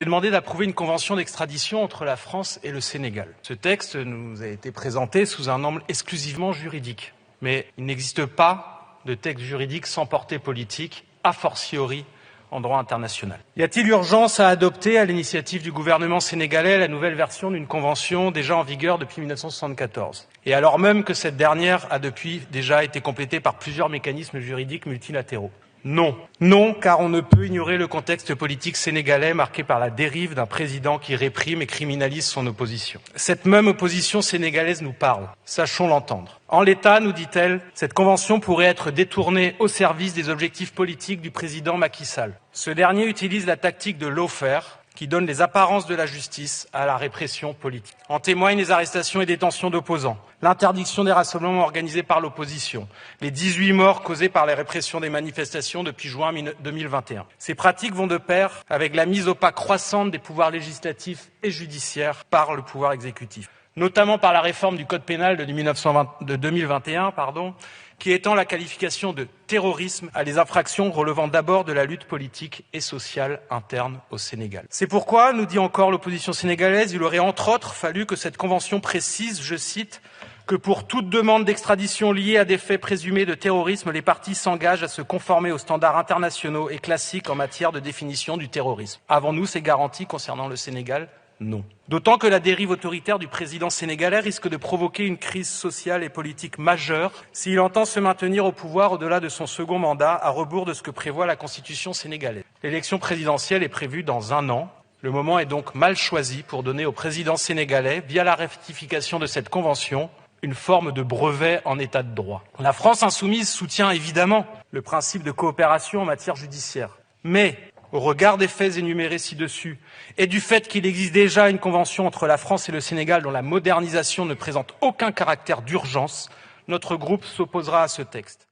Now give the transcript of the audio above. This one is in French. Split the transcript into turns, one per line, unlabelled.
J'ai demandé d'approuver une convention d'extradition entre la France et le Sénégal. Ce texte nous a été présenté sous un angle exclusivement juridique. Mais il n'existe pas de texte juridique sans portée politique, a fortiori en droit international. Y a-t-il urgence à adopter, à l'initiative du gouvernement sénégalais, la nouvelle version d'une convention déjà en vigueur depuis 1974 ? Et alors même que cette dernière a depuis déjà été complétée par plusieurs mécanismes juridiques multilatéraux ? Non. Non, car on ne peut ignorer le contexte politique sénégalais marqué par la dérive d'un président qui réprime et criminalise son opposition. Cette même opposition sénégalaise nous parle. Sachons l'entendre. En l'état, nous dit-elle, cette convention pourrait être détournée au service des objectifs politiques du président Macky Sall. Ce dernier utilise la tactique de lawfare, qui donne les apparences de la justice à la répression politique. En témoignent les arrestations et détentions d'opposants, l'interdiction des rassemblements organisés par l'opposition, les 18 morts causés par les répressions des manifestations depuis juin 2021. Ces pratiques vont de pair avec la mise au pas croissante des pouvoirs législatifs et judiciaires par le pouvoir exécutif, notamment par la réforme du code pénal de 2021, qui étend la qualification de terrorisme à les infractions relevant d'abord de la lutte politique et sociale interne au Sénégal. C'est pourquoi, nous dit encore l'opposition sénégalaise, il aurait entre autres fallu que cette convention précise, je cite, que pour toute demande d'extradition liée à des faits présumés de terrorisme, les parties s'engagent à se conformer aux standards internationaux et classiques en matière de définition du terrorisme. Avons-nous ces garanties concernant le Sénégal ? Non. D'autant que la dérive autoritaire du président sénégalais risque de provoquer une crise sociale et politique majeure s'il entend se maintenir au pouvoir au-delà de son second mandat, à rebours de ce que prévoit la constitution sénégalaise. L'élection présidentielle est prévue dans 1 an. Le moment est donc mal choisi pour donner au président sénégalais, via la ratification de cette convention, une forme de brevet en état de droit. La France insoumise soutient évidemment le principe de coopération en matière judiciaire. Mais au regard des faits énumérés ci-dessus et du fait qu'il existe déjà une convention entre la France et le Sénégal dont la modernisation ne présente aucun caractère d'urgence, notre groupe s'opposera à ce texte.